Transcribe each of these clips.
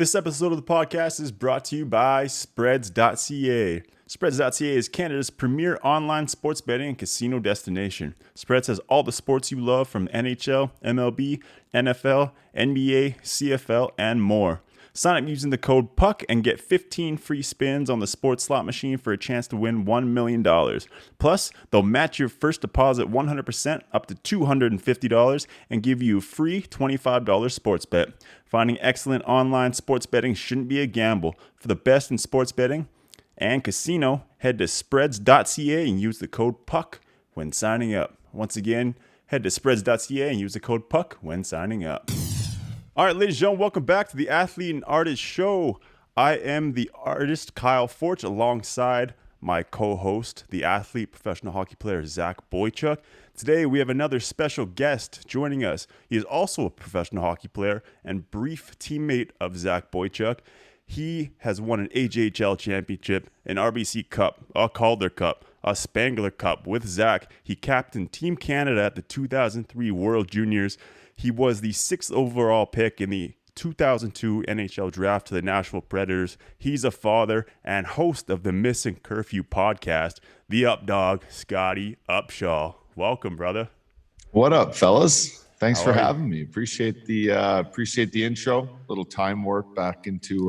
This episode of the podcast is brought to you by Spreads.ca. Spreads.ca is Canada's premier online sports betting and casino destination. Spreads has all the sports you love from NHL, MLB, NFL, NBA, CFL, and more. Sign up using the code PUCK and get 15 free spins on the sports slot machine for a chance to win $1 million. Plus, they'll match your first deposit 100% up to $250 and give you a free $25 sports bet. Finding excellent online sports betting shouldn't be a gamble. For the best in sports betting and casino, head to spreads.ca and use the code PUCK when signing up. Once again, head to spreads.ca and use the code PUCK when signing up. All right, ladies and gentlemen, welcome back to the Athlete and Artist Show. I am the artist, Kyle Forge, alongside my co-host, the athlete, professional hockey player, Zach Boychuk. Today, we have another special guest joining us. He is also a professional hockey player and brief teammate of Zach Boychuk. He has won an AJHL championship, an RBC Cup, a Calder Cup, a Spangler Cup. With Zach, he captained Team Canada at the 2003 World Juniors. He was the 6th overall pick in the 2002 NHL draft to the Nashville Predators. He's a father and host of the Missin Curfew podcast, the Up Dog, Scottie Upshall. Welcome, brother. What up, fellas? Thanks for having me. Appreciate the intro. Little time work back into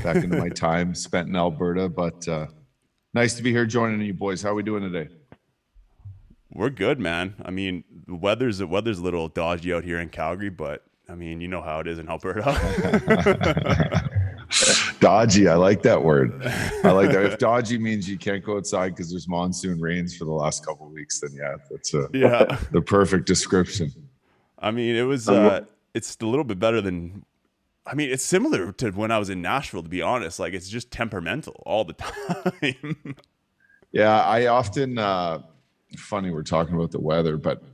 my time spent in Alberta, but nice to be here joining you boys. How are we doing today? We're good, man. I mean, the weather's a little dodgy out here in Calgary, but I mean, you know how it is in Alberta. Dodgy, I like that word. I like that. If dodgy means you can't go outside because there's monsoon rains for the last couple of weeks, then yeah, that's the perfect description. I mean, it was it's a little bit better than. I mean, it's similar to when I was in Nashville, to be honest. Like, it's just temperamental all the time. Yeah, I often. Funny we're talking about the weather, but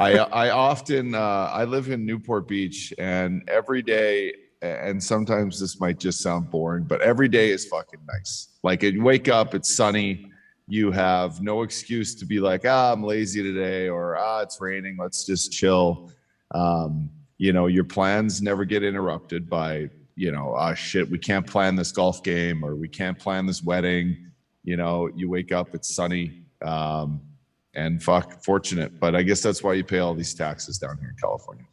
I often I live in Newport Beach, and every day, and sometimes this might just sound boring, but every day is fucking nice. Like, you wake up, it's sunny, you have no excuse to be like, I'm lazy today, or it's raining, let's just chill. Your plans never get interrupted by shit, we can't plan this golf game, or we can't plan this wedding. You wake up, it's sunny. And fortunate, but I guess that's why you pay all these taxes down here in California.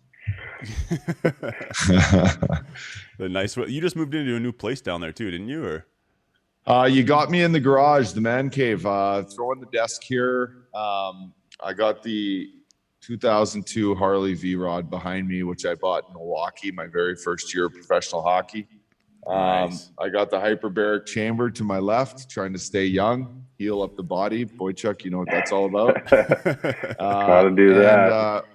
The nice. You just moved into a new place down there too, didn't you? Or you got me in the garage, the man cave. Throwing the desk here. I got the 2002 Harley V-Rod behind me, which I bought in Milwaukee, my very first year of professional hockey. Nice. I got the hyperbaric chamber to my left, trying to stay young, heal up the body. Boychuk, you know what that's all about. Gotta do that.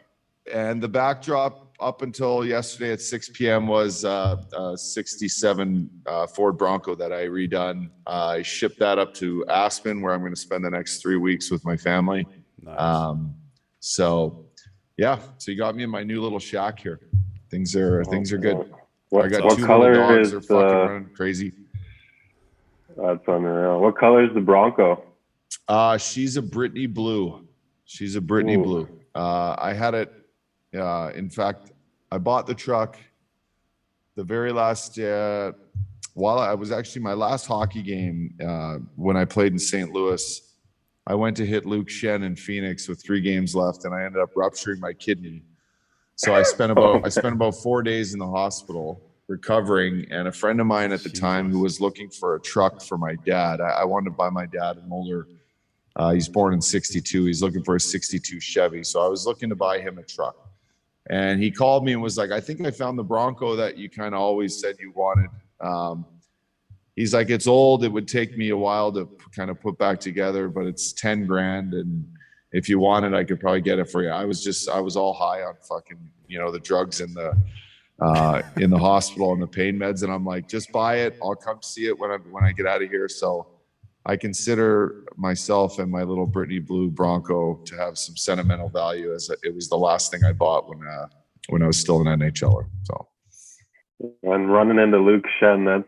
And the backdrop up until yesterday at 6 p.m. was a 67 Ford Bronco that I redone. I shipped that up to Aspen, where I'm going to spend the next 3 weeks with my family. Nice. So you got me in my new little shack here. Things are good. I got what two color little dogs. is They're fucking running crazy. That's unreal. What color is the Bronco? She's a Brittany blue. Blue. I had it. In fact, I bought the truck the very last. While I was actually my last hockey game when I played in St. Louis, I went to hit Luke Shen in Phoenix with 3 games left, and I ended up rupturing my kidney. So I spent about 4 days in the hospital recovering, and a friend of mine at the time who was looking for a truck for my dad. I wanted to buy my dad an older. He's born in '62. He's looking for a '62 Chevy. So I was looking to buy him a truck, and he called me and was like, "I think I found the Bronco that you kind of always said you wanted." He's like, "It's old. It would take me a while to kind of put back together, but it's 10 grand, and if you want it, I could probably get it for you." I was all high on fucking, the drugs in the hospital and the pain meds. And I'm like, just buy it. I'll come see it when I get out of here. So I consider myself and my little Brittany blue Bronco to have some sentimental value, as it was the last thing I bought when I was still an NHLer. So. And running into Luke Shen, that's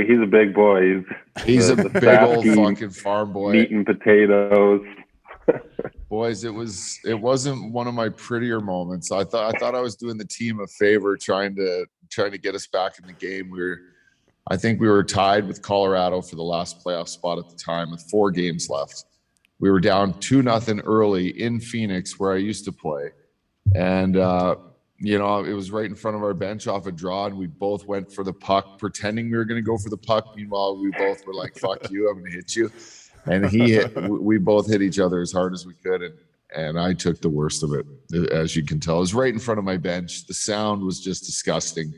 he's a big boy. He's a big old fucking farm boy. Meat and potatoes. Boys, it wasn't one of my prettier moments. I thought I was doing the team a favor trying to trying to get us back in the game. I think we were tied with Colorado for the last playoff spot at the time with 4 games left. We were down 2-0 early in Phoenix, where I used to play. And, you know, it was right in front of our bench off a draw, and we both went for the puck, pretending we were going to go for the puck. Meanwhile, we both were like, fuck you, I'm going to hit you. And we both hit each other as hard as we could. And I took the worst of it, as you can tell. It was right in front of my bench. The sound was just disgusting.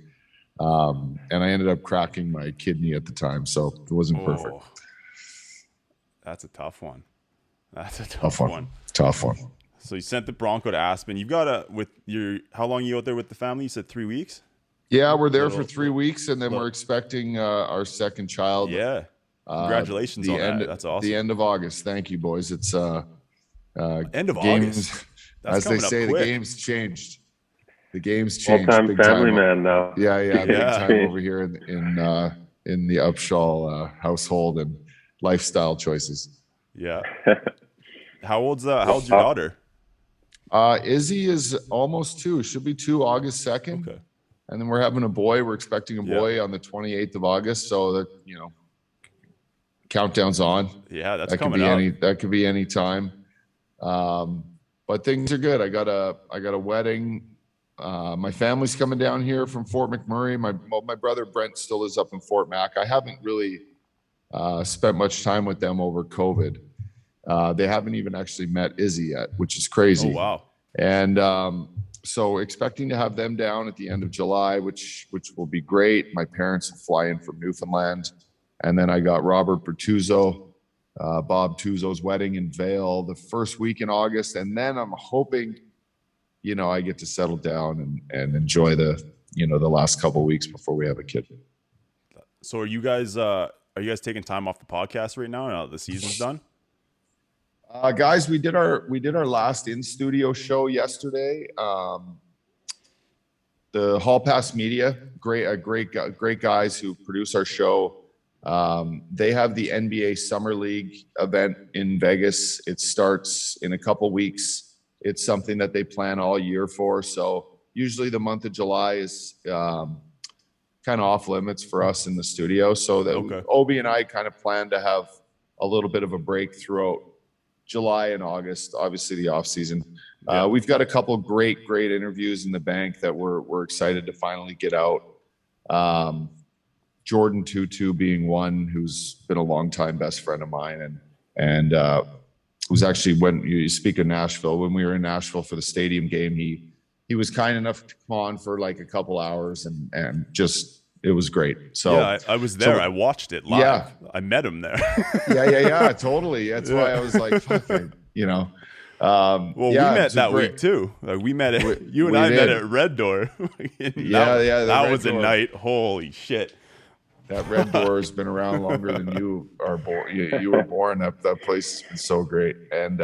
And I ended up cracking my kidney at the time, so it wasn't perfect. That's a tough one. That's a tough one. Tough one. So you sent the Bronco to Aspen. You've got how long are you out there with the family? You said 3 weeks? Yeah, we're there for 3 weeks, and then we're expecting our second child. Yeah. Congratulations on that. That's awesome. The end of August. Thank you, boys. It's end of August. As they say, the game's changed. The game's changed. Full-time family man now. Yeah, big time over here in the Upshall household and lifestyle choices. Yeah. How old's your daughter? Izzy is almost 2. She'll be 2 August 2nd. Okay. And then we're having a boy. We're expecting a boy on the 28th of August. So that, you know, countdown's on. Yeah, that coming up. That could be any time. But things are good. I got a wedding. My family's coming down here from Fort McMurray. My brother Brent still is up in Fort Mac. I haven't really spent much time with them over COVID. They haven't even actually met Izzy yet, which is crazy. Oh, wow. And so expecting to have them down at the end of July, which will be great. My parents will fly in from Newfoundland. And then I got Robert Bertuzzo, Bob Tuzzo's wedding in Vail the first week in August. And then I'm hoping, you know, I get to settle down and enjoy the last couple of weeks before we have a kid. So are you guys taking time off the podcast right now the season's done? Guys, we did our last in studio show yesterday. The Hall Pass Media, great guys who produce our show. They have the NBA Summer League event in Vegas. It starts in a couple weeks. It's something that they plan all year for. So usually the month of July is kind of off limits for us in the studio. So that Obi and I kind of plan to have a little bit of a break throughout July and August, obviously the off season. We've got a couple great interviews in the bank that we're excited to finally get out. Jordan Tutu being one, who's been a longtime best friend of mine, and who's actually, when you speak of Nashville, when we were in Nashville for the stadium game, he was kind enough to come on for like a couple hours and just, it was great. So yeah, I was there. I watched it live. Yeah. I met him there. yeah, totally. That's why I was like, fuck it, you know. We met that week too. Like we met at, you and I met at Red Door. That was a night. Holy shit. That Red Door has been around longer than you are born. You were born. That place has been so great. And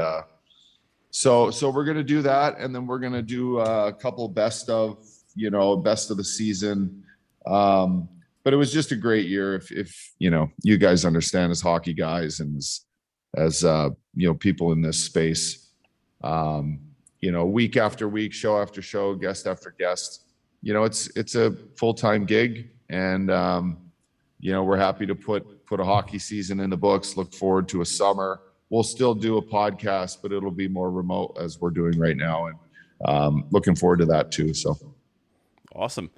so we're gonna do that, and then we're gonna do a couple best of the season. But it was just a great year. If you guys understand as hockey guys and as people in this space, week after week, show after show, guest after guest, it's a full-time gig, and we're happy to put a hockey season in the books. Look forward to a summer. We'll still do a podcast, but it'll be more remote as we're doing right now, and looking forward to that too. So awesome.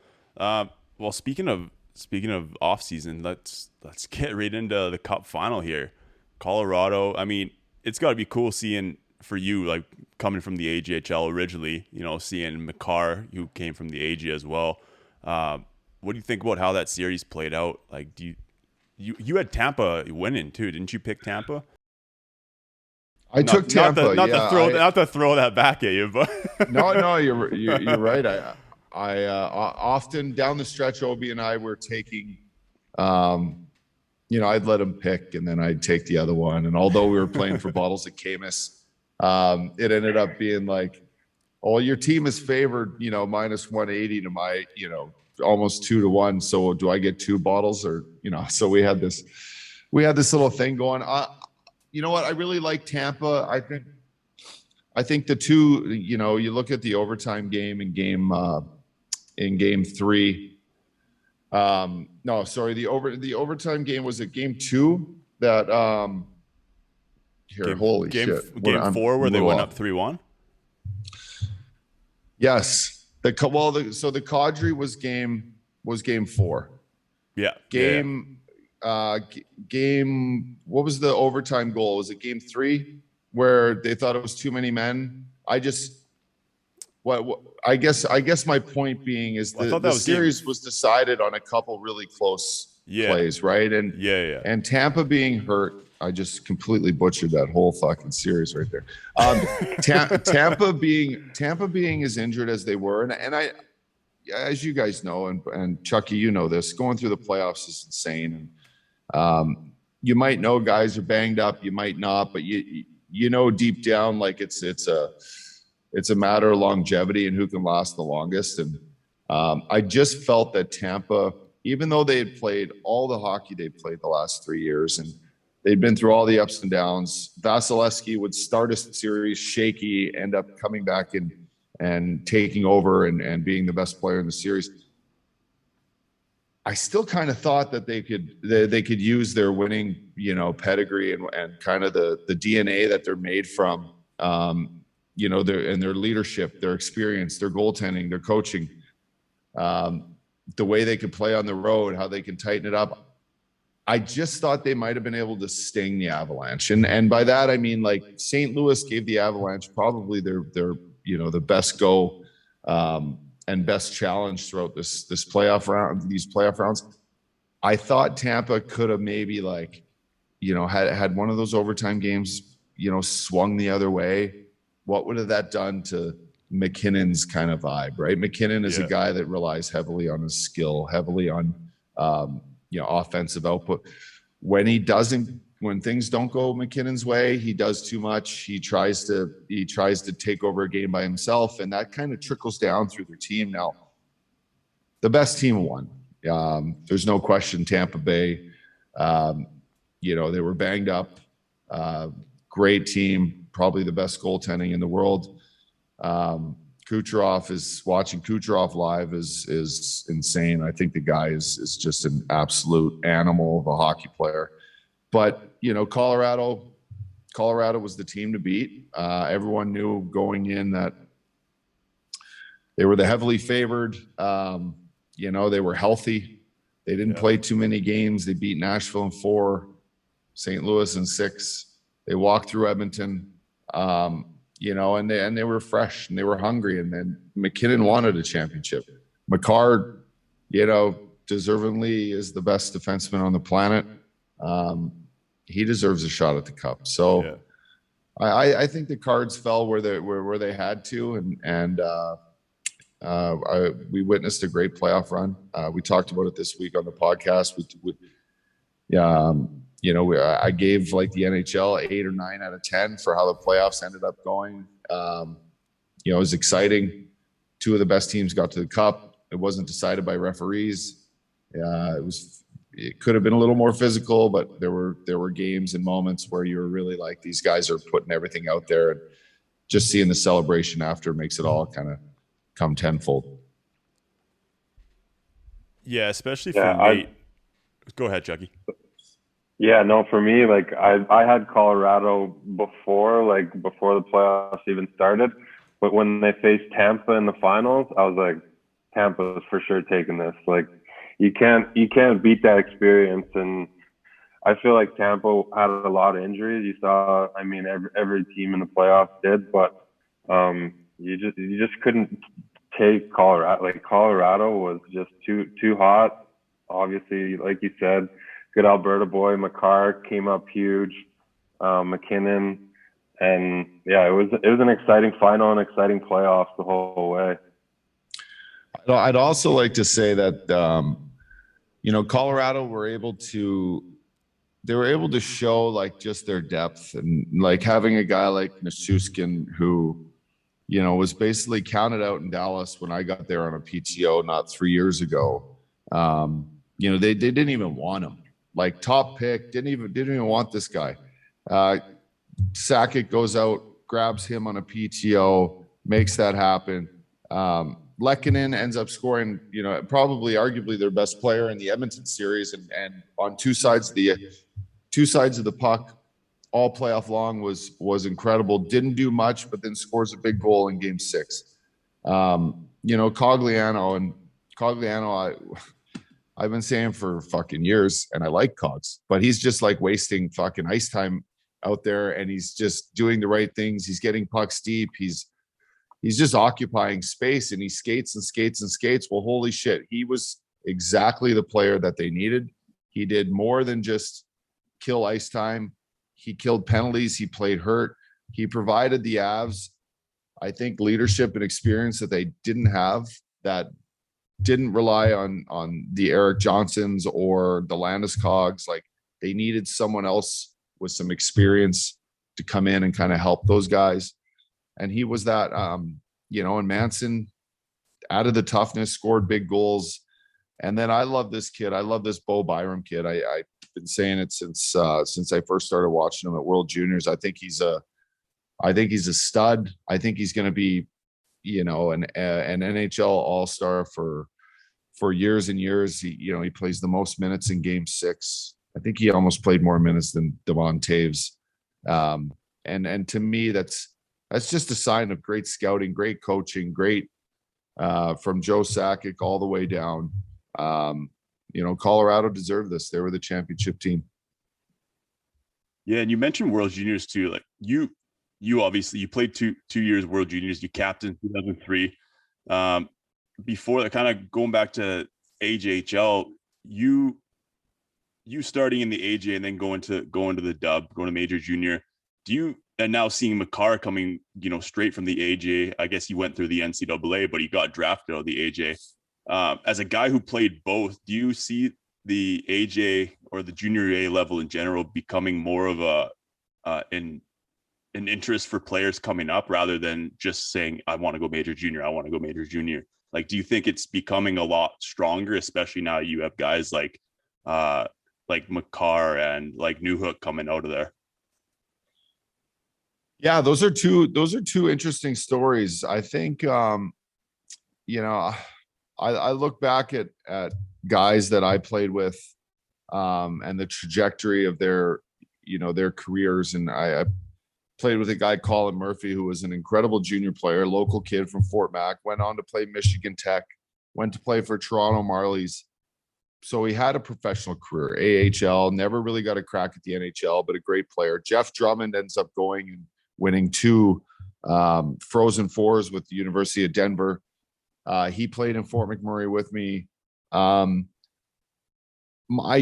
Well, speaking of off season, let's get right into the Cup Final here. Colorado. I mean, it's got to be cool seeing for you, like coming from the AJHL originally. Seeing Makar, who came from the AG as well. What do you think about how that series played out? Like, you had Tampa winning too, didn't you? Pick Tampa. I took Tampa. Not to throw that back at you, but no, you're right. I often down the stretch, Obi and I were taking, I'd let him pick, and then I'd take the other one. And although we were playing for bottles at Camus, it ended up being like, oh, your team is favored, minus 180 to my, almost 2-1. So do I get 2 bottles or, so we had this little thing going. You know what? I really like Tampa. I think the two, you look at the overtime game in game 3, No, sorry. The overtime game was at game 2 that here. Holy shit! Game I'm 4 where a they little went off. up 3-1. Yes. The Kadri was game 4. Yeah. Game what was the overtime goal? Was it game 3 where they thought it was too many men? I guess my point being is the series was decided on a couple really close plays, right? And Tampa being hurt, I just completely butchered that whole fucking series right there. Tampa being as injured as they were, and I, as you guys know, and Chucky, you know this, going through the playoffs is insane. And you might know guys are banged up, you might not, but you know deep down like it's a matter of longevity and who can last the longest. And I just felt that Tampa, even though they had played all the hockey they'd played the last 3 years and they'd been through all the ups and downs, Vasilevsky would start a series shaky, end up coming back and taking over and being the best player in the series. I still kind of thought that they could use their winning, pedigree and kind of the DNA that they're made from, their leadership, their experience, their goaltending, their coaching, the way they could play on the road, how they can tighten it up. I just thought they might have been able to sting the Avalanche. And by that, I mean, like, St. Louis gave the Avalanche probably their the best go and best challenge throughout these playoff rounds. I thought Tampa could have maybe had one of those overtime games, swung the other way. What would have that done to McKinnon's kind of vibe, right? McKinnon is a guy that relies heavily on his skill, heavily on offensive output. When things don't go McKinnon's way, he does too much. He tries to take over a game by himself, and that kind of trickles down through their team. Now, the best team won. There's no question. Tampa Bay, they were banged up. Great team, probably the best goaltending in the world. Watching Kucherov live is insane. I think the guy is just an absolute animal of a hockey player. But, Colorado was the team to beat. Everyone knew going in that they were the heavily favored. They were healthy. They didn't play too many games. They beat Nashville in 4, St. Louis in 6. They walked through Edmonton. And they were fresh and they were hungry. And then McKinnon wanted a championship. McCarr, deservingly is the best defenseman on the planet. He deserves a shot at the cup. So I think the cards fell where they had to. And we witnessed a great playoff run. We talked about it this week on the podcast. I gave the NHL 8 or 9 out of 10 for how the playoffs ended up going. It was exciting. 2 of the best teams got to the cup. It wasn't decided by referees. It could have been a little more physical, but there were games and moments where you were really like, these guys are putting everything out there, and just seeing the celebration after makes it all kind of come tenfold. Yeah, especially for me. Go ahead, Chucky. Yeah, no, for me, I had Colorado before the playoffs even started. But when they faced Tampa in the finals, I was like, Tampa's for sure taking this. You can't beat that experience. And I feel like Tampa had a lot of injuries. You saw, every team in the playoffs did, but you just couldn't take Colorado. Colorado was just too hot. Obviously, like you said, good Alberta boy. Makar came up huge. McKinnon, and it was an exciting final and exciting playoffs the whole way. I'd also like to say that Colorado were able to show just their depth, and having a guy like Nichushkin who was basically counted out in Dallas when I got there on a PTO not 3 years ago. They didn't even want him. Top pick, didn't even want this guy. Sakic goes out, grabs him on a PTO, makes that happen. Lehkonen ends up scoring, probably arguably their best player in the Edmonton series, and on two sides of the puck, all playoff long was incredible. Didn't do much, but then scores a big goal in Game 6. Cogliano, I've been saying for fucking years, and I like Cogs, but he's just like wasting fucking ice time out there, and he's just doing the right things. He's getting pucks deep. He's just occupying space, and he skates and skates and skates. Well, holy shit, he was exactly the player that they needed. He did more than just kill ice time. He killed penalties. He played hurt. He provided the Avs, I think, leadership and experience that they didn't have, that didn't rely on the Eric Johnsons or the Landeskog's. Like, they needed someone else with some experience to come in and kind of help those guys. And he was that, and Manson added the toughness, scored big goals. And then I love this kid. I love this Bo Byram kid. I've been saying it since I first started watching him at World Juniors. I think he's a stud. I think he's going to be, an NHL All-Star for years and years. He plays the most minutes in Game 6. I think he almost played more minutes than Devon Taves. And to me, that's just a sign of great scouting, great coaching, great from Joe Sakic all the way down. Colorado deserved this. They were the championship team. Yeah, and you mentioned World Juniors too. Like you obviously you played two years World Juniors. You captained 2003. Before that, kind of going back to AJHL, you starting in the AJ and then going to the Dub, going to Major Junior. And now seeing Makar coming, straight from the AJ, I guess he went through the NCAA, but he got drafted out of the AJ. As a guy who played both, do you see the AJ or the junior A level in general becoming more of an interest for players coming up rather than just saying, I want to go Major Junior, I want to go Major Junior? Like, do you think it's becoming a lot stronger, especially now you have guys like Makar and like Newhook coming out of there? Yeah, those are two interesting stories. I think, I look back at guys that I played with, and the trajectory of their careers. And I played with a guy, Colin Murphy, who was an incredible junior player, local kid from Fort Mac, went on to play Michigan Tech, went to play for Toronto Marlies. So he had a professional career, AHL, never really got a crack at the NHL, but a great player. Jeff Drummond ends up going and winning 2 Frozen Fours with the University of Denver. He played in Fort McMurray with me. I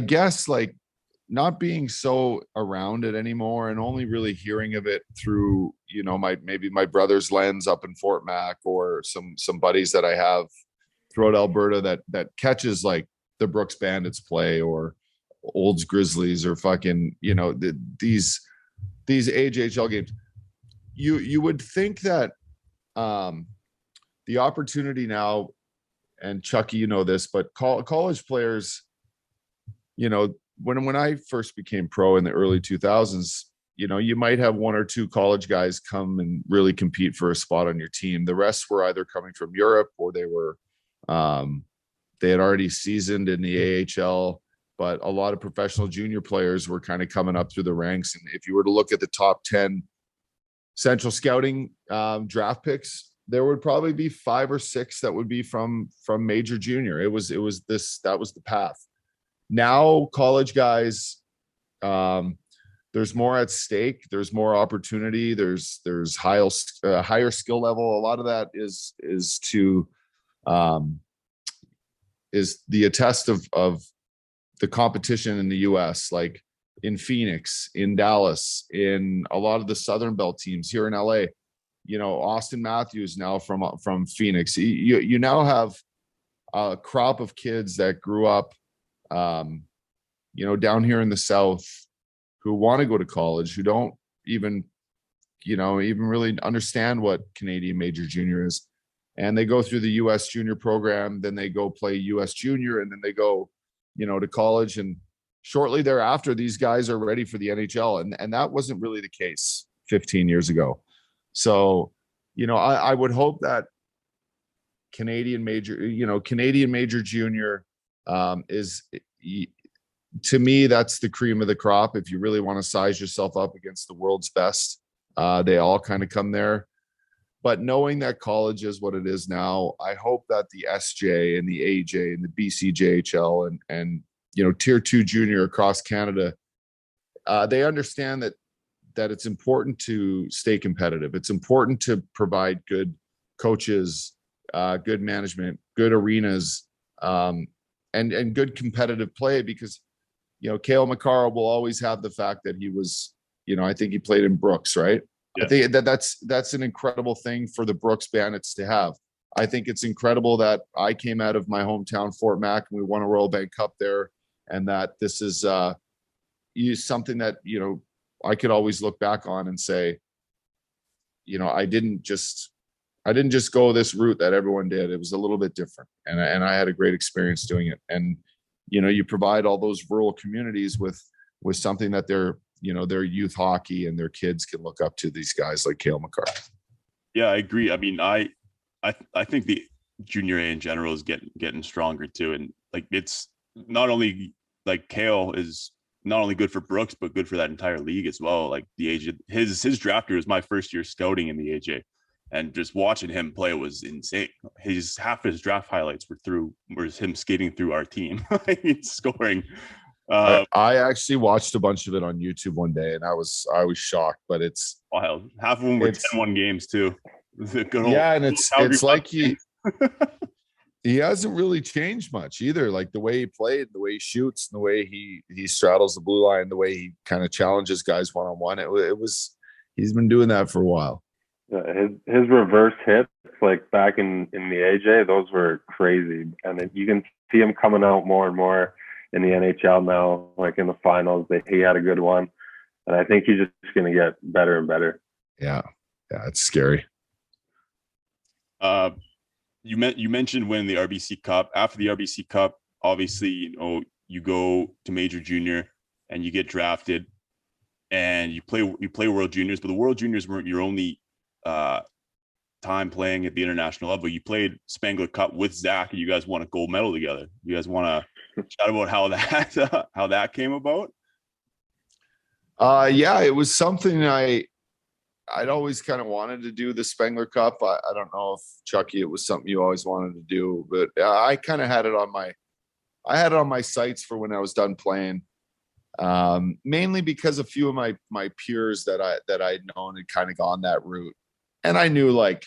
guess, like, not being so around it anymore and only really hearing of it through, my brother's lens up in Fort Mac, or some buddies that I have throughout Alberta that catches like the Brooks Bandits play or Olds Grizzlies or fucking, these AJHL games. You would think that the opportunity now, and Chucky, this, but college players, when I first became pro in the early 2000s, you might have 1 or 2 college guys come and really compete for a spot on your team. The rest were either coming from Europe or they had already seasoned in the AHL, but a lot of professional junior players were kind of coming up through the ranks. And if you were to look at the top 10 Central Scouting draft picks, there would probably be 5 or 6 that would be from Major Junior. That was the path. Now college guys, there's more at stake. There's more opportunity. There's higher skill level. A lot of that is the attest of the competition in the US, like in Phoenix, in Dallas, in a lot of the Southern Belt teams here in LA. Austin Matthews now from Phoenix. You now have a crop of kids that grew up, down here in the South, who want to go to college, who don't even really understand what Canadian Major Junior is. And they go through the US Junior program, then they go play US Junior, and then they go, to college. And shortly thereafter, these guys are ready for the NHL. And that wasn't really the case 15 years ago. So, I would hope that Canadian major junior is, to me, that's the cream of the crop. If you really want to size yourself up against the world's best, they all kind of come there. But knowing that college is what it is now, I hope that the SJ and the AJ and the BCJHL and Tier 2 junior across Canada, they understand that it's important to stay competitive. It's important to provide good coaches, good management, good arenas, and good competitive play, because Cale Makar will always have the fact that he was, I think he played in Brooks, right? Yeah. I think that's an incredible thing for the Brooks Bandits to have. I think it's incredible that I came out of my hometown, Fort Mac, and we won a Royal Bank Cup there, and that this is something that I could always look back on and say, I didn't just go this route that everyone did. It was a little bit different, and I had a great experience doing it. And you provide all those rural communities with something that their youth hockey and their kids can look up to, these guys like Cale Makar. Yeah, I agree. I mean, I think the junior A in general is getting stronger too, and like it's not only like Cale is not only good for Brooks, but good for that entire league as well. Like the AJ, his draft year was my first year scouting in the AJ, and just watching him play was insane. Half his draft highlights were him skating through our team, scoring. I actually watched a bunch of it on YouTube one day, and I was shocked. But it's wild. Half of them were 10-1 games too. And it's like he hasn't really changed much either. Like the way he played, the way he shoots, and the way he straddles the blue line, the way he kind of challenges guys one-on-one. He's been doing that for a while. Yeah, his reverse hits, like back in the AJ, those were crazy. And you can see him coming out more and more in the NHL now, like in the finals. He had a good one. And I think he's just going to get better and better. Yeah. Yeah, it's scary. You mentioned winning the RBC Cup. After the RBC Cup, obviously, you go to Major Junior and you get drafted, and you play World Juniors. But the World Juniors weren't your only time playing at the international level. You played Spangler Cup with Zach, and you guys won a gold medal together. You guys want to chat about how that came about? Yeah, it was something I'd always kind of wanted to do, the Spangler Cup. I don't know if Chucky, it was something you always wanted to do, but I kind of had it on my sights for when I was done playing. Mainly because a few of my peers that I'd known had kind of gone that route, and I knew I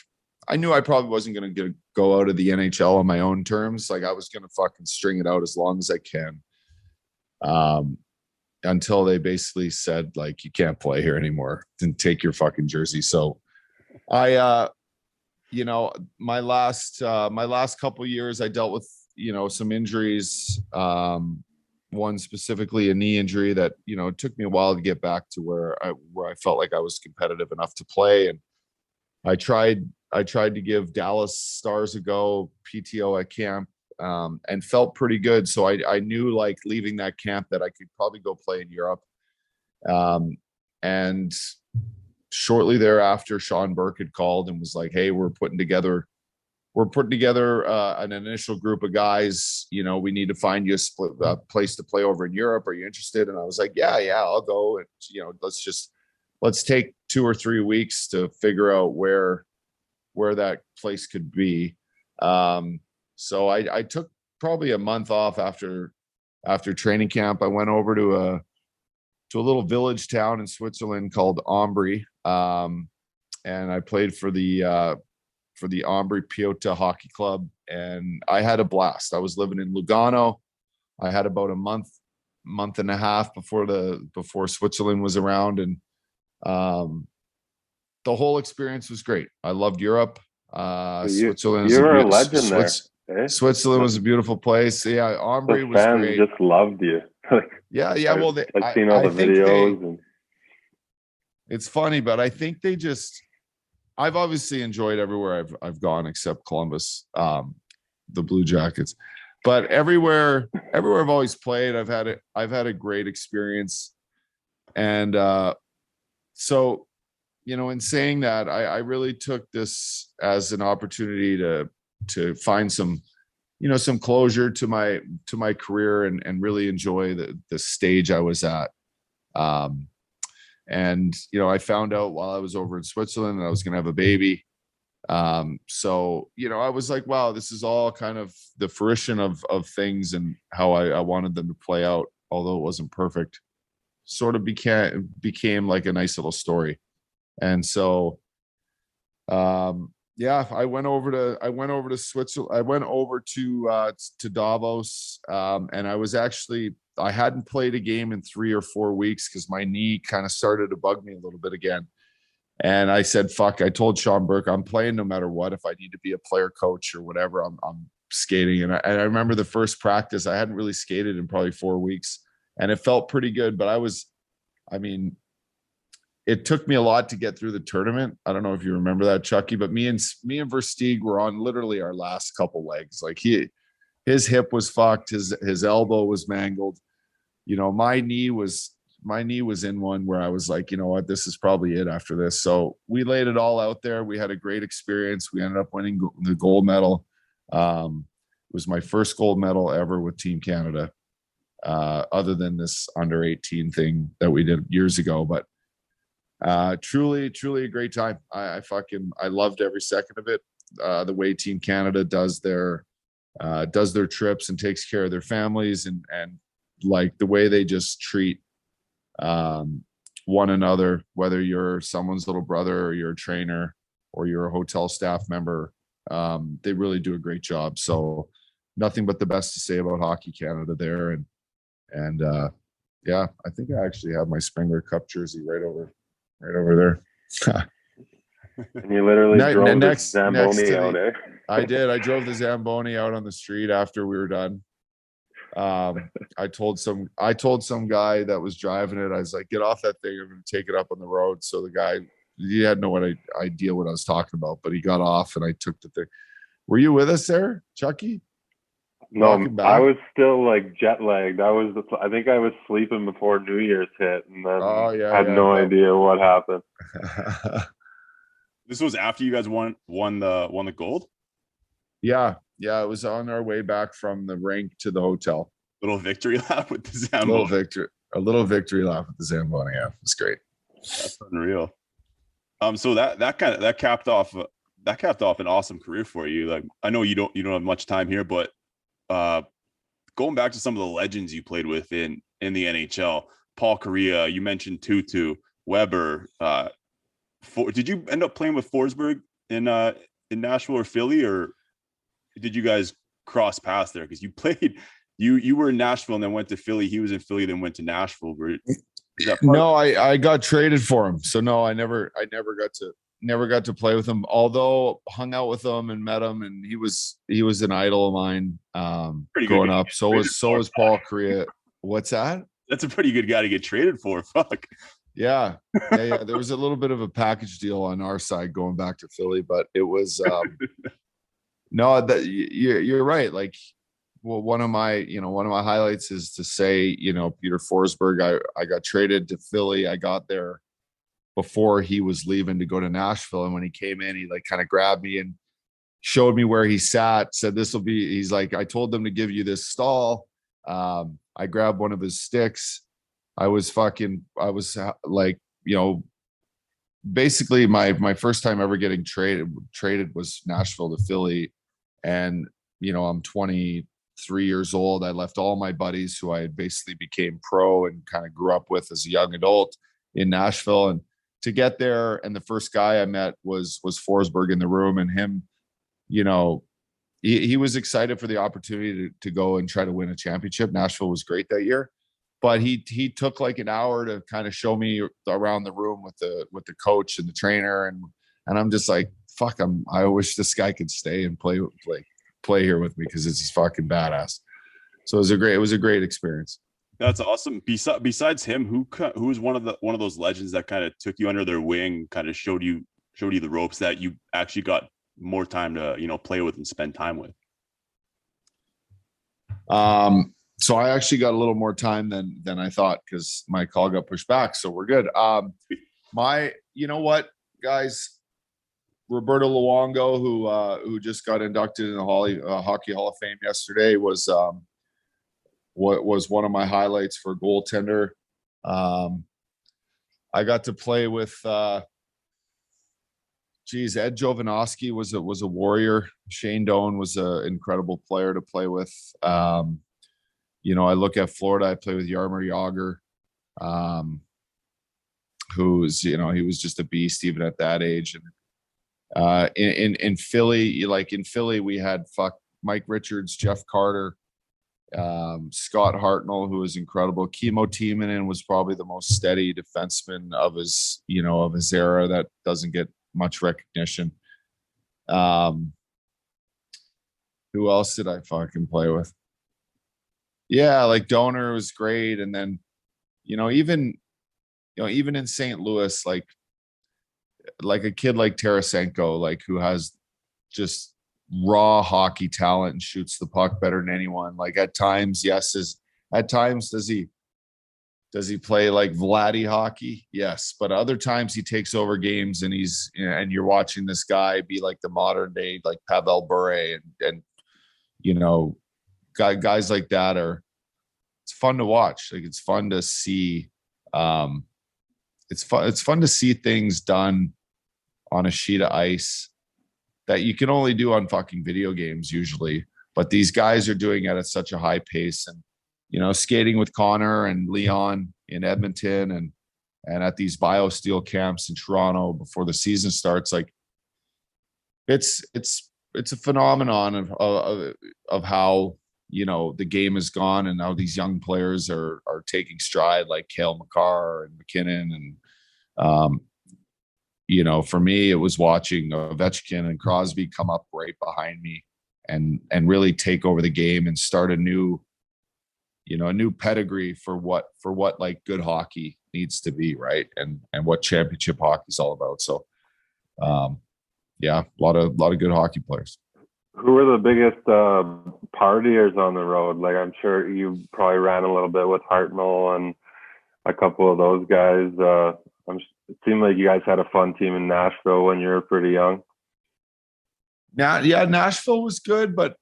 probably wasn't going to go out of the NHL on my own terms. Like I was going to fucking string it out as long as I can. Until they basically said, like, you can't play here anymore, and take your fucking jersey. So I, my last couple of years, I dealt with, some injuries, one specifically a knee injury that, it took me a while to get back to where I felt like I was competitive enough to play. And I tried to give Dallas Stars a go, PTO at camp, and felt pretty good. So I knew, like, leaving that camp that I could probably go play in Europe. And shortly thereafter, Sean Burke had called and was like, "Hey, we're putting together an initial group of guys. We need to find you a place to play over in Europe. Are you interested?" And I was like, yeah, I'll go. And, let's take 2 or 3 weeks to figure out where that place could be. So I took probably a month off after training camp. I went over to a little village town in Switzerland called Ambri, and I played for the Ambri Piotta Hockey Club, and I had a blast. I was living in Lugano. I had about a month and a half before Switzerland was around, and the whole experience was great. I loved Europe. Switzerland. You're a legend there. Eh? Switzerland was a beautiful place. Yeah, Ambri was great. Fans just loved you. Yeah. Well, I've seen all the videos. And it's funny, but I think I've obviously enjoyed everywhere I've gone except Columbus, the Blue Jackets. But everywhere I've always played, I've had a great experience. And so, in saying that, I really took this as an opportunity to find some, some closure to my career and really enjoy the stage I was at. And, I found out while I was over in Switzerland that I was going to have a baby. So, I was like, wow, this is all kind of the fruition of things and how I wanted them to play out, although it wasn't perfect. Sort of became like a nice little story. And so, I went over to Switzerland. I went over to Davos. And I hadn't played a game in 3 or 4 weeks because my knee kind of started to bug me a little bit again. And I said, fuck, I told Sean Burke, I'm playing no matter what. If I need to be a player coach or whatever, I'm skating. And I remember the first practice, I hadn't really skated in probably 4 weeks and it felt pretty good, but it took me a lot to get through the tournament. I don't know if you remember that, Chucky, but me and Versteeg were on literally our last couple legs. Like his hip was fucked. His elbow was mangled. My knee was in one where I was like, you know what, this is probably it after this. So we laid it all out there. We had a great experience. We ended up winning the gold medal. It was my first gold medal ever with Team Canada, other than this under 18 thing that we did years ago. But truly a great time. I loved every second of it. The way Team Canada does their trips and takes care of their families and like the way they just treat one another, whether you're someone's little brother or you're a trainer or you're a hotel staff member. They really do a great job. So nothing but the best to say about Hockey Canada there. And I think I actually have my Spengler Cup jersey right over there. And you literally drove the Zamboni out there. I did. I drove the Zamboni out on the street after we were done. I told some guy that was driving it, I was like, get off that thing. I'm going to take it up on the road. So the guy, he had no idea what I was talking about, but he got off and I took the thing. Were you with us there, Chucky? No, I was still like jet lagged. I think I was sleeping before New Year's hit and then had no idea what happened. This was after you guys won the gold? Yeah, it was on our way back from the rink to the hotel. Little victory lap with the Zamboni. A little victory lap with the Zamboni. Yeah, it was great. That's unreal. So that capped off an awesome career for you. Like, I know you don't have much time here, but going back to some of the legends you played with in the NHL, Paul Kariya, you mentioned Tutu, Weber. Did you end up playing with Forsberg in Nashville or Philly, or did you guys cross paths there? Because you played, you were in Nashville and then went to Philly. He was in Philly, then went to Nashville. No, I got traded for him. So no, I never got to play with him. Although hung out with him and met him, and he was an idol of mine growing up. So was Paul Kariya. What's that? That's a pretty good guy to get traded for. Fuck. Yeah. There was a little bit of a package deal on our side going back to Philly, but it was no. You're right. Like, well, one of my highlights is to say, Peter Forsberg. I got traded to Philly. I got there before he was leaving to go to Nashville, and when he came in, he like kind of grabbed me and showed me where he sat. Said, "This will be." He's like, "I told them to give you this stall." I grabbed one of his sticks. I was like, basically my first time ever getting traded was Nashville to Philly. And, I'm 23 years old. I left all my buddies who I had basically became pro and kind of grew up with as a young adult in Nashville. And to get there, and the first guy I met was Forsberg in the room, and him, he was excited for the opportunity to go and try to win a championship. Nashville was great that year. But he took like an hour to kind of show me around the room with the coach and the trainer, and I'm just like, fuck, I wish this guy could stay and play here with me because he's fucking badass. So it was a great experience. That's awesome. Besides him, who was one of those legends that kind of took you under their wing, kind of showed you the ropes that you actually got more time to play with and spend time with? So I actually got a little more time than I thought because my call got pushed back. So we're good. You know what, guys, Roberto Luongo, who just got inducted in the Hockey Hall of Fame yesterday, was one of my highlights for goaltender. I got to play with Ed Jovanovski was a warrior. Shane Doan was an incredible player to play with. I look at Florida. I play with Jaromir Jagr, who's he was just a beast even at that age. And in Philly, we had Mike Richards, Jeff Carter, Scott Hartnell, who was incredible. Kimmo Timonen was probably the most steady defenseman of his era that doesn't get much recognition. Who else did I fucking play with? Yeah, like Donor was great. And then, even in St. Louis, like a kid like Tarasenko, like who has just raw hockey talent and shoots the puck better than anyone. Like at times, at times does he play like Vladdy hockey? Yes. But other times he takes over games and you're watching this guy be like the modern day, like Pavel Bure and guys like that it's fun to watch. Like it's fun to see. It's fun to see things done on a sheet of ice that you can only do on fucking video games usually. But these guys are doing it at such a high pace, and skating with Connor and Leon in Edmonton and at these BioSteel camps in Toronto before the season starts. Like it's a phenomenon of how the game has gone and how these young players are taking stride, like Cale Makar and McKinnon. And for me, it was watching Ovechkin and Crosby come up right behind me and really take over the game and start a new pedigree for what like good hockey needs to be, right? And what championship hockey is all about. So a lot of good hockey players. Who were the biggest partiers on the road? Like, I'm sure you probably ran a little bit with Hartnell and a couple of those guys. It seemed like you guys had a fun team in Nashville when you were pretty young. Yeah, Nashville was good, but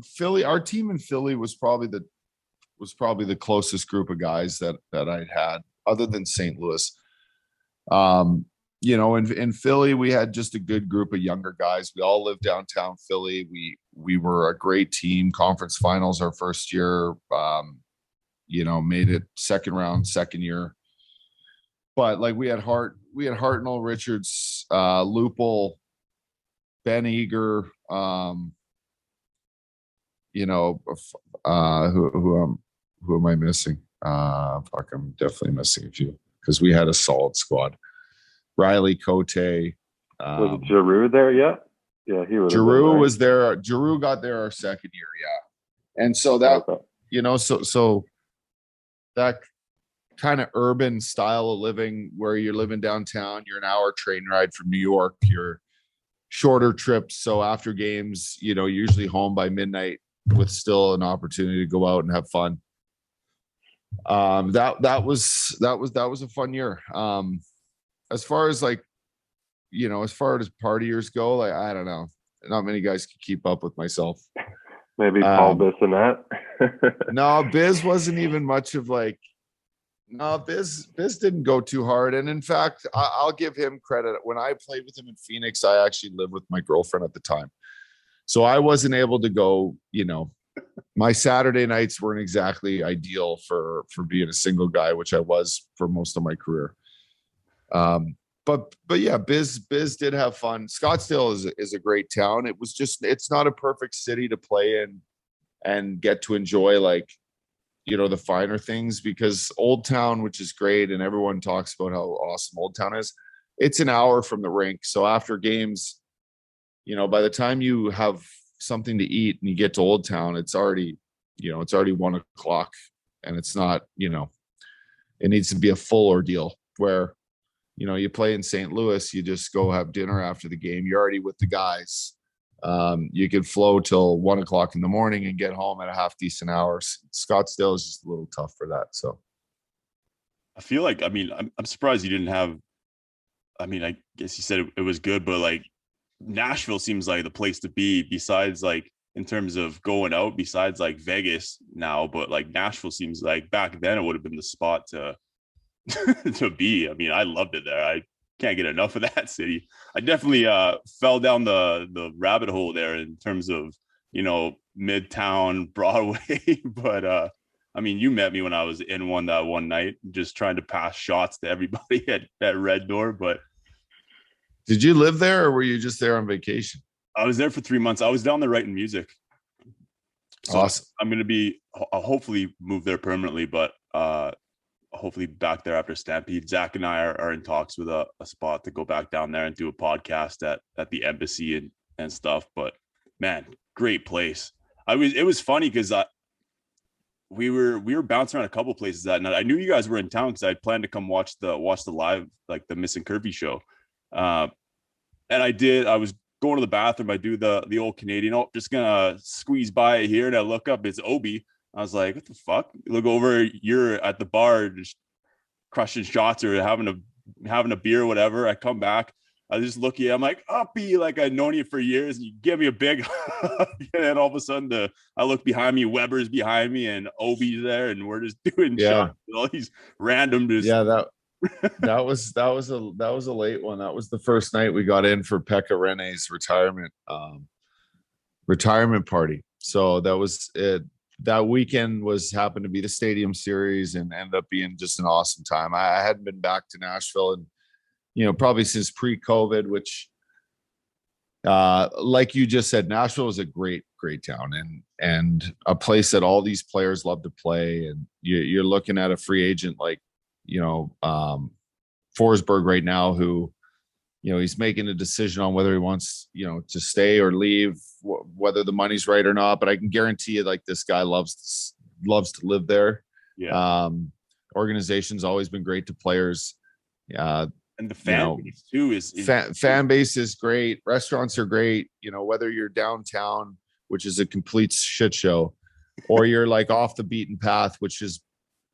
Philly, our team in Philly was probably the closest group of guys that I'd had, other than St. Louis. In Philly, we had just a good group of younger guys. We all lived downtown Philly. We were a great team. Conference finals our first year. Made it second round, second year. But like we had Hartnell, Richards, Lupul, Ben Eager. Who am I missing? I'm definitely missing a few because we had a solid squad. Riley Cote. Was Giroux there yet? Yeah, he was. Giroux was there. Giroux got there our second year, yeah. And so that so that kind of urban style of living where you're living downtown, you're an hour train ride from New York, you're shorter trips. So after games, usually home by midnight with still an opportunity to go out and have fun. That was a fun year. As far as partiers go, like, I don't know. Not many guys could keep up with myself. Maybe Paul Bissonnette. No, Biz wasn't even much of like, no, Biz didn't go too hard. And in fact, I'll give him credit. When I played with him in Phoenix, I actually lived with my girlfriend at the time. So I wasn't able to go, my Saturday nights weren't exactly ideal for being a single guy, which I was for most of my career. But yeah, Biz did have fun. Scottsdale is a great town. It's not a perfect city to play in and get to enjoy the finer things, because Old Town, which is great, and everyone talks about how awesome Old Town is, it's an hour from the rink. So after games, by the time you have something to eat and you get to Old Town, it's already 1 o'clock, and it's not, it needs to be a full ordeal where, you play in St. Louis, you just go have dinner after the game. You're already with the guys. You could flow till 1 o'clock in the morning and get home at a half decent hour. Scottsdale is just a little tough for that. So I feel like, I'm surprised you didn't have, I guess you said it was good, but like Nashville seems like the place to be, besides like in terms of going out, besides like Vegas now, but like Nashville seems like back then it would have been the spot to to be. I mean, I loved it there. I can't get enough of that city. I definitely fell down the rabbit hole there in terms of, Midtown, Broadway, but I mean, you met me when I was in one that one night, just trying to pass shots to everybody at Red Door. But Did you live there, or were you just there on vacation? I was there for 3 months. I was down there writing music. So Awesome. I'm going to I'll hopefully move there permanently, but hopefully back there after Stampede. Zach and I are in talks with a spot to go back down there and do a podcast at the embassy and stuff. But man, great place. It was funny because we were bouncing around a couple places that night. I knew you guys were in town because I planned to come watch the live, like the Missin Curfew show. And I was going to the bathroom. I do the old Canadian, just gonna squeeze by here. And I look up, it's Obi. I was like, what the fuck? Look over, you're at the bar just crushing shots or having a beer or whatever. I come back. I just look at you. I'm like, Uppy, like I've known you for years. And you give me a big hug. And then all of a sudden I look behind me, Weber's behind me, and Obi's there, and we're just doing shots with all these random that was a late one. That was the first night we got in for Pekka Rene's retirement party. So that was it. That weekend happened to be the Stadium Series and ended up being just an awesome time. I hadn't been back to Nashville and, probably since pre-COVID, which, like you just said, Nashville is a great, great town and a place that all these players love to play. And you're looking at a free agent like, Forsberg right now, who, he's making a decision on whether he wants, to stay or leave, whether the money's right or not. But I can guarantee you, like, this guy loves to live there. Yeah. Organization's always been great to players. And the fan base too is fan base is great. Restaurants are great. Whether you're downtown, which is a complete shit show, or you're like off the beaten path, which is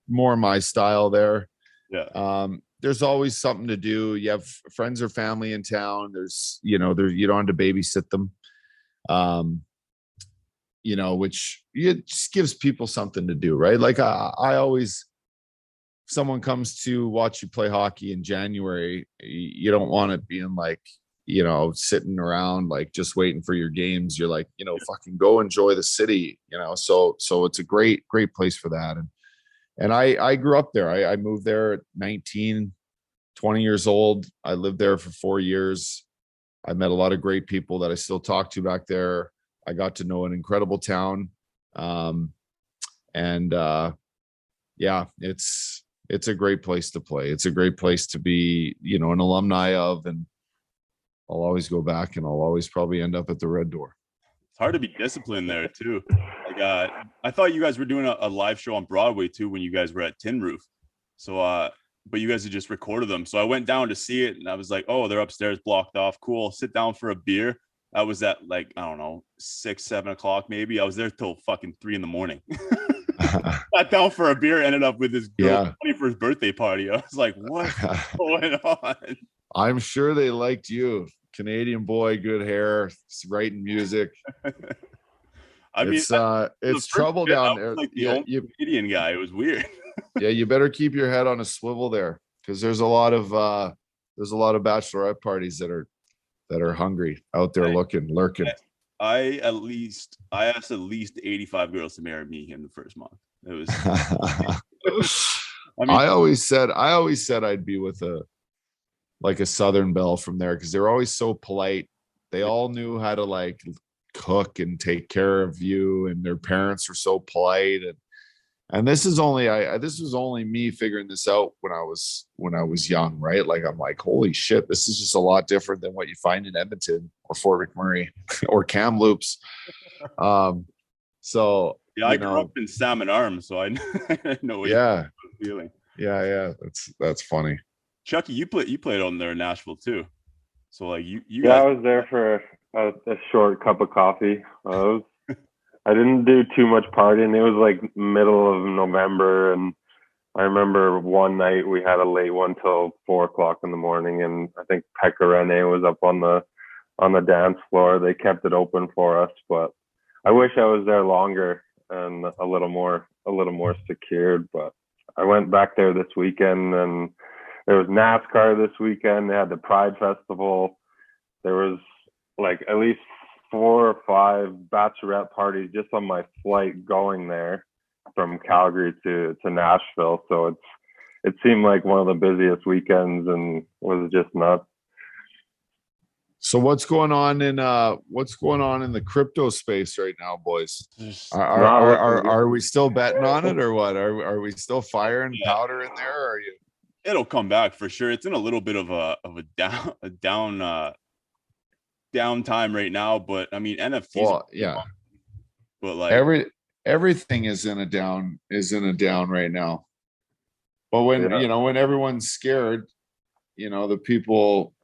more my style there. Yeah. There's always something to do. You have friends or family in town. There's, you don't have to babysit them. Which it just gives people something to do, right? Like I always, if someone comes to watch you play hockey in January, you don't want it being like, sitting around, like just waiting for your games. You're like, fucking go enjoy the city, so it's a great, great place for that. And I grew up there. I moved there at 19, 20 years old. I lived there for 4 years. I met a lot of great people that I still talk to back there. I got to know an incredible town. It's a great place to play. It's a great place to be, an alumni of, and I'll always go back, and I'll always probably end up at the Red Door. It's hard to be disciplined there too. Like, I thought you guys were doing a live show on Broadway too when you guys were at Tin Roof. So, but you guys had just recorded them. So I went down to see it, and I was like, oh, they're upstairs blocked off. Cool. Sit down for a beer. I was at like, I don't know, 6, 7 o'clock maybe. I was there till fucking 3 a.m. Sat down for a beer, ended up with this girl's 21st birthday party. I was like, what's going on? I'm sure they liked you. Canadian boy, good hair, writing music. I mean, it's trouble down there. Like the only Canadian guy. It was weird. Yeah, you better keep your head on a swivel there, because there's a lot of bachelorette parties that are hungry out there lurking. I asked at least 85 girls to marry me in the first month. It was. I mean, I always said I'd be with a Southern belle from there, because they're always so polite. They all knew how to like cook and take care of you, and their parents were so polite. And this was only me figuring this out when I was young, right? Like, I'm like, holy shit, this is just a lot different than what you find in Edmonton or Fort McMurray or Kamloops. So yeah, I grew up in Salmon Arms, so I know what you're feeling. Yeah, that's funny. Chucky, you played on there in Nashville too. So like you guys... I was there for a short cup of coffee. I didn't do too much partying. It was like middle of November, and I remember one night we had a late one till 4 o'clock in the morning, and I think Pekka Rene was up on the on the dance floor. They kept it open for us, but I wish I was there longer and a little more secured. But I went back there this weekend, and there was NASCAR this weekend. They had the Pride Festival. There was like at least 4 or 5 bachelorette parties just on my flight going there from Calgary to Nashville. So it seemed like one of the busiest weekends, and was just nuts. So what's going on in the crypto space right now, boys? Are we still betting on it, or what? Are we still firing powder in there? Or are you? It'll come back for sure. It's in a little bit of a down time right now, but I mean NFTs. Well, yeah. But like everything is in a down right now. But when when everyone's scared, the people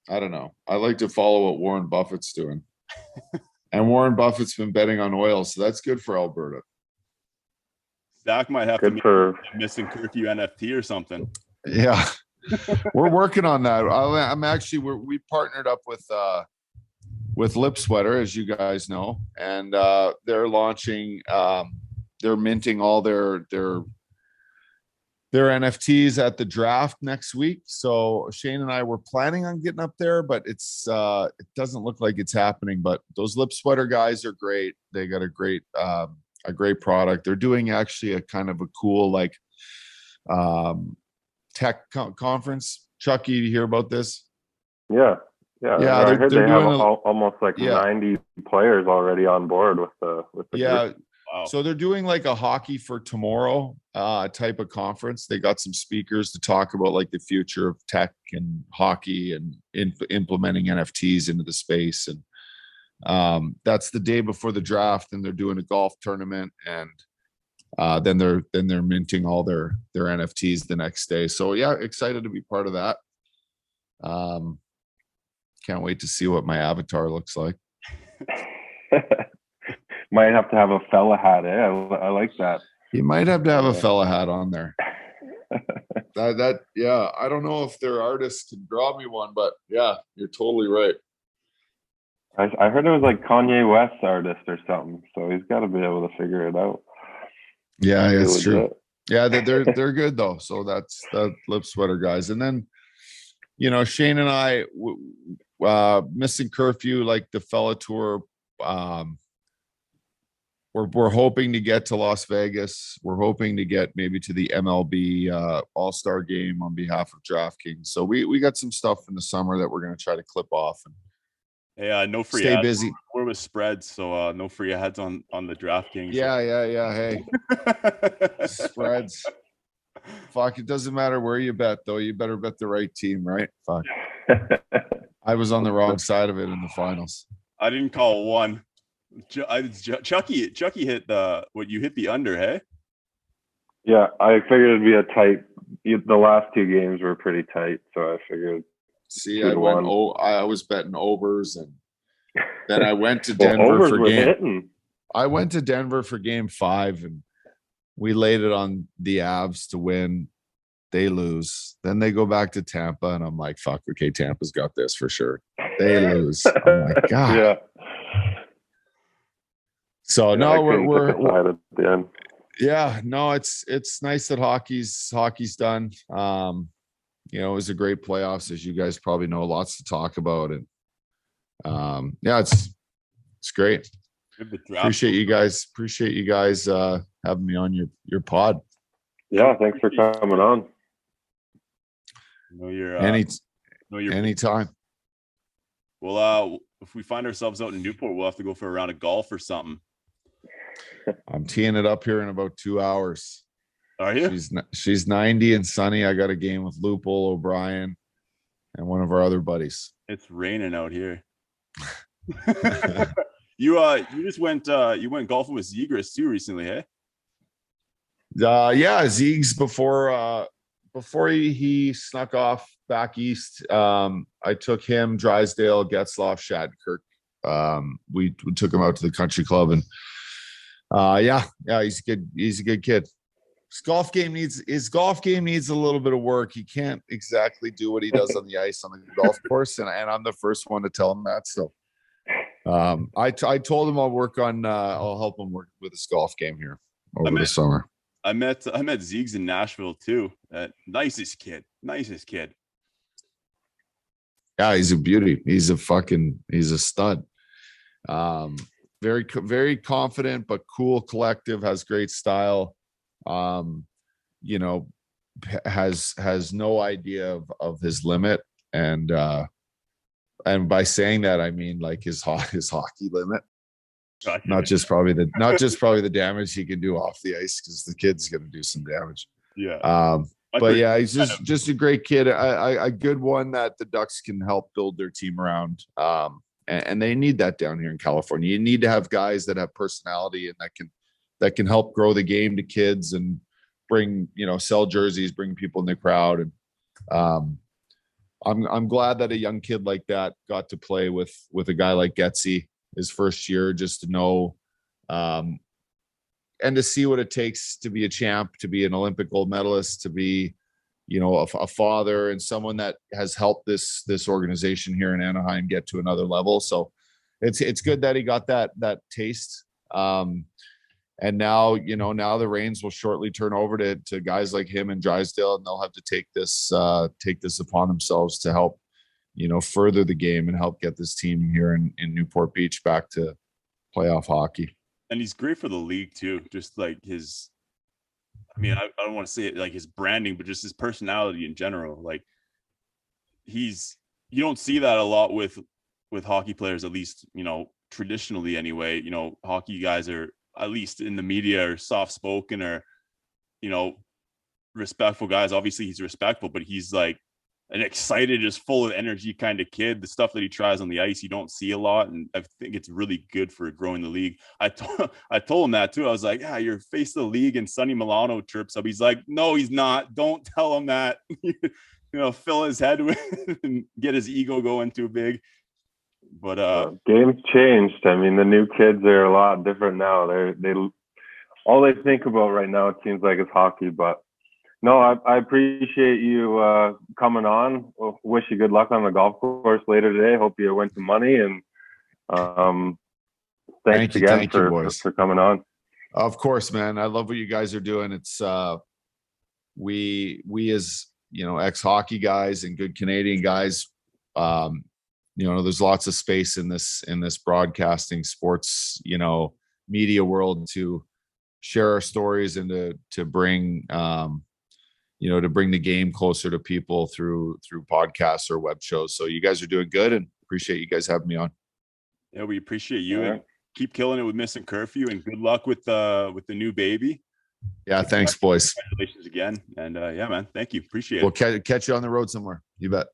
I don't know. I like to follow what Warren Buffett's doing. And Warren Buffett's been betting on oil, so that's good for Alberta. Zach might have to make a Missin Curfew NFT or something. Yeah. We're working on that. We partnered up with Lip Sweater, as you guys know, and they're launching they're minting all their NFTs at the draft next week. So Shane and I were planning on getting up there, but it doesn't look like it's happening. But those Lip Sweater guys are great. They got a great product. They're doing actually a kind of a cool tech conference. Chucky, you hear about this? Yeah. I heard they have almost 90 players already on board with the group. Wow. So they're doing like a hockey for tomorrow type of conference. They got some speakers to talk about like the future of tech and hockey and implementing NFTs into the space. And that's the day before the draft, and they're doing a golf tournament, and then they're minting all their NFTs the next day. So yeah, excited to be part of that. Can't wait to see what my avatar looks like. Might have to have a fella hat, eh? I like that. You might have to have a fella hat on there. Yeah. I don't know if their artists can draw me one, but yeah, you're totally right. I heard it was like Kanye West's artist or something, so he's got to be able to figure it out. Yeah, it's true. Yeah, they're good though. So that's the Lip Sweater guys, and then Shane and I, Missin Curfew, like the fella tour. We're hoping to get to Las Vegas. We're hoping to get maybe to the MLB All-Star game on behalf of DraftKings. So we got some stuff in the summer that we're going to try to clip off. And no free stay ads. busy. We're with spreads, so no free ads on the DraftKings. Yeah. Hey, spreads. Fuck, it doesn't matter where you bet, though. You better bet the right team, right? Fuck. I was on the wrong side of it in the finals. I didn't call one. Chucky hit the under, hey? Yeah, I figured it'd be a tight. The last 2 games were pretty tight, so I figured. See, I was betting overs, and then I went to Denver for game. I went to Denver for game 5, and we laid it on the Avs to win. They lose. Then they go back to Tampa, and I'm like, fuck, okay, Tampa's got this for sure. They lose. I'm like, God. Yeah. So no, we're at the end. Yeah, no, it's nice that hockey's done. It was a great playoffs, as you guys probably know, lots to talk about, and yeah, it's great. Appreciate you guys having me on your pod. Yeah, thanks for coming on. Anytime. Well, if we find ourselves out in Newport, we'll have to go for a round of golf or something. I'm teeing it up here in about 2 hours. Are you? She's 90 and sunny. I got a game with Lupol O'Brien and one of our other buddies. It's raining out here. You went golfing with Zegras too recently, hey? Yeah, Zeegs before he snuck off back east. I took him, Drysdale, Getzloff, Shattenkirk. We took him out to the country club, and he's a good kid. his golf game needs a little bit of work. He can't exactly do what he does on the ice on the golf course, and I'm the first one to tell him that. So I told him I'll help him work with his golf game here over the summer. I met Zeegs in Nashville too. Nicest kid. Yeah, he's a beauty. He's a stud. Very, very confident, but cool, collective, has great style. You know, has no idea of his limit. And by saying that, I mean like his hockey limit. Gotcha. Not just probably the damage he can do off the ice, because the kid's going to do some damage. Yeah. But yeah, he's just a great kid. A good one that the Ducks can help build their team around. And they need that down here in California. You need to have guys that have personality and that can help grow the game to kids and bring, sell jerseys, bring people in the crowd. And I'm glad that a young kid like that got to play with a guy like Getsy his first year, just to know and to see what it takes to be a champ, to be an Olympic gold medalist, to be, a father and someone that has helped this organization here in Anaheim get to another level. So it's good that he got that taste. And now, now the reins will shortly turn over to guys like him and Drysdale, and they'll have to take this upon themselves to help, further the game and help get this team here in Newport Beach back to playoff hockey. And he's great for the league too. Just like I don't want to say it like his branding, but just his personality in general. Like you don't see that a lot with hockey players, at least, traditionally anyway. Hockey guys are, at least in the media, are soft-spoken or, respectful guys. Obviously he's respectful, but he's like an excited, just full of energy kind of kid. The stuff that he tries on the ice, you don't see a lot. And I think it's really good for growing the league. I told him that too. I was like, yeah, you're face of the league, and Sonny Milano chirps up. He's like, no, he's not. Don't tell him that. Fill his head with and get his ego going too big. But game's changed. I mean, the new kids are a lot different now. They all they think about right now, it seems like, is hockey. But no, I appreciate you coming on. Wish you good luck on the golf course later today. Hope you win some money, and thanks again for coming on. Of course, man. I love what you guys are doing. It's we as ex-hockey guys and good Canadian guys. There's lots of space in this broadcasting sports media world to share our stories and to bring to bring the game closer to people through podcasts or web shows. So you guys are doing good, and appreciate you guys having me on. Yeah, we appreciate you, and keep killing it with Missin Curfew, and good luck with the new baby. Yeah, thanks, boys. Congratulations again. And yeah, man, thank you. Appreciate it. We'll catch you on the road somewhere. You bet.